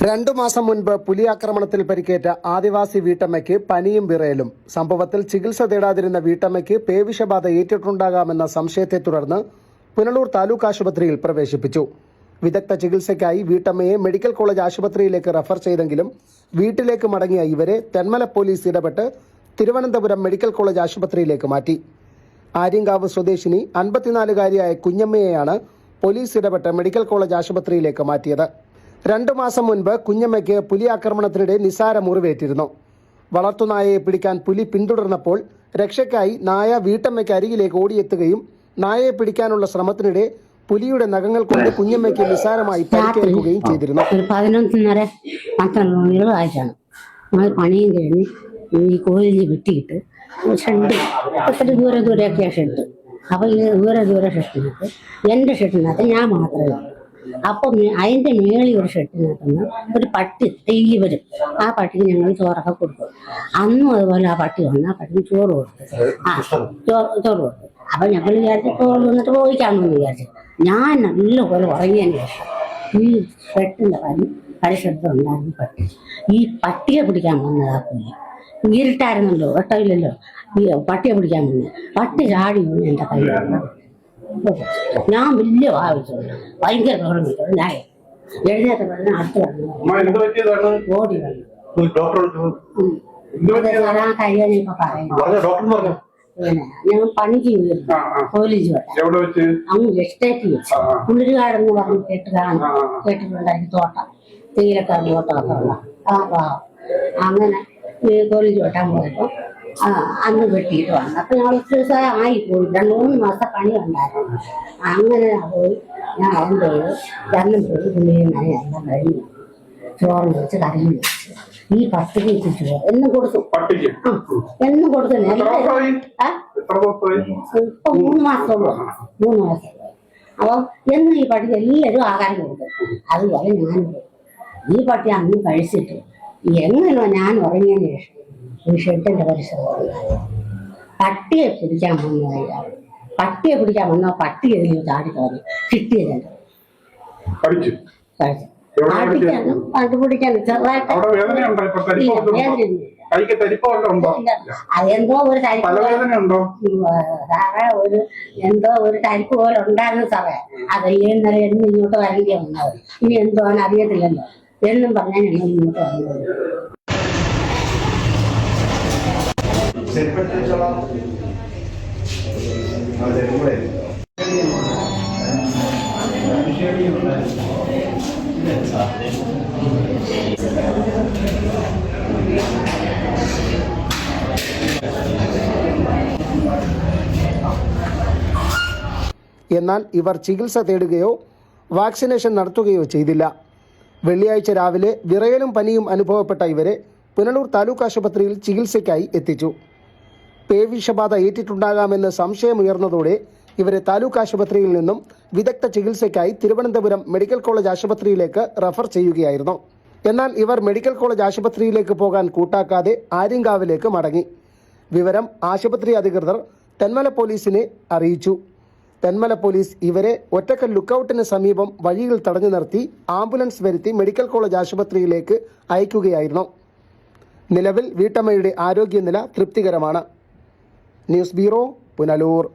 2 മാസം മുൻപ് പുലിയാക്രമണത്തിൽ പരിക്കേറ്റ ആദിവാസി വീട്ടമ്മയ്ക്ക് പനിയും വിറയലും. സംഭവത്തിൽ ചികിത്സ തേടാതിരുന്ന വീട്ടമ്മയ്ക്ക് പേവിഷബാധ ഏറ്റിട്ടുണ്ടാകാമെന്ന സംശയത്തെ തുടർന്ന് പുനലൂർ താലൂക്ക് ആശുപത്രിയിൽ പ്രവേശിപ്പിച്ചു. വിദഗ്ധ ചികിത്സയ്ക്കായി വീട്ടമ്മയെ മെഡിക്കൽ കോളേജ് ആശുപത്രിയിലേക്ക് റഫർ ചെയ്തെങ്കിലും വീട്ടിലേക്ക് മടങ്ങിയ ഇവരെ തെന്മല പോലീസ് ഇടപെട്ട് തിരുവനന്തപുരം മെഡിക്കൽ കോളേജ് ആശുപത്രിയിലേക്ക് മാറ്റി. ആര്യങ്കാവ് സ്വദേശിനി 54-കാരിയായ കുഞ്ഞമ്മയെയാണ് പോലീസ് ഇടപെട്ട് മെഡിക്കൽ കോളേജ് ആശുപത്രിയിലേക്ക് മാറ്റിയത്. 2 മാസം മുൻപ് കുഞ്ഞമ്മയ്ക്ക് പുലി ആക്രമണത്തിനിടെ നിസാര മുറിവേറ്റിരുന്നു. വളർത്തുനായയെ പിടിക്കാൻ പുലി പിന്തുടർന്നപ്പോൾ രക്ഷയ്ക്കായി നായ വീട്ടമ്മയ്ക്ക് അരികിലേക്ക് ഓടിയെത്തുകയും നായയെ പിടിക്കാനുള്ള ശ്രമത്തിനിടെ പുലിയുടെ നഖങ്ങൾ കൊണ്ട് കുഞ്ഞമ്മയ്ക്ക് നിസാരമായി പരിക്കേൽക്കുകയും ചെയ്തിരുന്നു. 11:30 12 പണിയും കഴിഞ്ഞ് ഈ കോഴിയിൽ വെട്ടിയിട്ട് ഷെഡ് ഒത്തിരി ദൂരെയൊക്കെയാണ് ഷെഡ്. അപ്പോൾ ഈ ദൂരെ ഷെഡിനകത്ത് എൻ്റെ ഷെഡിനകത്ത് ഞാൻ മാത്രമേ ഉള്ളൂ. അപ്പം അതിൻ്റെ മേളിൽ ഒരു ഷെഡിനകത്തുനിന്ന് ഒരു പട്ടി ഡെയിലി വരും. ആ പട്ടിക്ക് ഞങ്ങൾ ചോറൊക്കെ കൊടുക്കും. അന്നും അതുപോലെ ആ പട്ടി വന്ന് ആ പട്ടിക്ക് ചോറ് കൊടുത്തു. ചോറ് കൊടുത്തു. അപ്പം ഞങ്ങൾ വിചാരിച്ചു ചോറ് വന്നിട്ട് പോയിക്കാമെന്ന് വിചാരിച്ചു. ഞാൻ നല്ലപോലെ ഉറങ്ങിയതിന് ശേഷം ഈ ഷെഡിൻ്റെ പരിസരത്ത് ഉണ്ടായിരുന്ന പട്ടി ഈ പട്ടിയെ പിടിക്കാൻ വന്നതാ പുലി. ഇരുട്ടായിരുന്നല്ലോ, വെട്ടമില്ലല്ലോ. ഈ പട്ടിയെ പിടിക്കാൻ വന്നത് പട്ടി ചാടി വീണ് എൻ്റെ കയ്യിലാണ്. ഞാൻ വലിയ ഭാവിച്ചു, ഭയങ്കര പ്രകടനം. ഞാൻ എഴുന്നേറ്റ് പറഞ്ഞ അടുത്ത് വന്നു ഓടി വന്നു കഴിയാനിപ്പോ പറയുന്നു. ഞങ്ങൾ പണിക്ക് കോളേജ് അങ്ങ് എസ്റ്റേറ്റ് വെച്ച് പുള്ളിരുകാടെന്ന് പറഞ്ഞ് കേട്ടിട്ടുണ്ടായിരുന്നു. തോട്ടം തേയിലക്കാരൻ തോട്ടമൊക്കെ ഉള്ള അങ്ങനെ കോളേജ് വെട്ടാൻ പോയപ്പോ അന്ന് വെട്ടിയിട്ട് വന്നു. അപ്പൊ ഞങ്ങൾ ആയി പോയി. 2-3 മാസം പണി ഉണ്ടായിരുന്നു. അങ്ങനെ പോയി ഞാൻ അവൻ്റെ രണ്ടും പോയി പുള്ളിയെ എല്ലാം കഴിഞ്ഞു ചോറ് വെച്ച് കറിയും വെച്ച് ഈ പട്ടിക്ക് ചോറ് എന്നും കൊടുത്തു. എന്നും കൊടുത്തു. ഇപ്പൊ 3 മാസം അപ്പൊ എന്നും ഈ പട്ടിക്ക് എല്ലാവരും ആഹാരം കൊടുക്കും. അതുപോലെ ഞാൻ ഈ പട്ടി അന്ന് കഴിച്ചിട്ട് എങ്ങനെയോ ഞാൻ ഉറങ്ങിയതിന് ശേഷം ഈ ഷെഡിന്റെ പരിസരത്ത് പട്ടിയെ പിടിക്കാൻ വന്നോ പട്ടി എതിലും ചാടി കയറി കിട്ടിയതല്ല. കണ്ടുപിടിക്കാൻ ചെറുതായിട്ട് അതെന്തോ ഒരു എന്തോ ഒരു തരിപ്പ് പോലെ ഉണ്ടായിരുന്നു സാറേ. അത് ഇന്നലെ എന്നും ഇങ്ങോട്ട് വരേണ്ടി വന്നത്. ഇനി എന്തോ അറിയത്തില്ലല്ലോ എന്നും പറഞ്ഞാൽ ഞങ്ങൾ ഇങ്ങോട്ട് വന്നത്. എന്നാൽ ഇവർ ചികിത്സ തേടുകയോ വാക്സിനേഷൻ നടത്തുകയോ ചെയ്തില്ല. വെള്ളിയാഴ്ച രാവിലെ വിറയലും പനിയും അനുഭവപ്പെട്ട ഇവരെ പുനലൂർ താലൂക്ക് ആശുപത്രിയിൽ ചികിത്സയ്ക്കായി എത്തിച്ചു. പേവിഷബാധ ഏറ്റിട്ടുണ്ടാകാമെന്ന് സംശയമുയർന്നതോടെ ഇവരെ താലൂക്ക് ആശുപത്രിയിൽ നിന്നും വിദഗ്ധ ചികിത്സയ്ക്കായി തിരുവനന്തപുരം മെഡിക്കൽ കോളേജ് ആശുപത്രിയിലേക്ക് റഫർ ചെയ്യുകയായിരുന്നു. എന്നാൽ ഇവർ മെഡിക്കൽ കോളേജ് ആശുപത്രിയിലേക്ക് പോകാൻ കൂട്ടാക്കാതെ ആര്യങ്കാവിലേക്ക് മടങ്ങി. വിവരം ആശുപത്രി അധികൃതർ തെന്മല പോലീസിനെ അറിയിച്ചു. തെന്മല പോലീസ് ഇവരെ ഒറ്റക്കൽ ലുക്കൌട്ടിന് സമീപം വഴിയിൽ തടഞ്ഞു നിർത്തി ആംബുലൻസ് വരുത്തി മെഡിക്കൽ കോളേജ് ആശുപത്രിയിലേക്ക് അയക്കുകയായിരുന്നു. നിലവിൽ വീട്ടമ്മയുടെ ആരോഗ്യനില തൃപ്തികരമാണ്. News bureau, Punalur.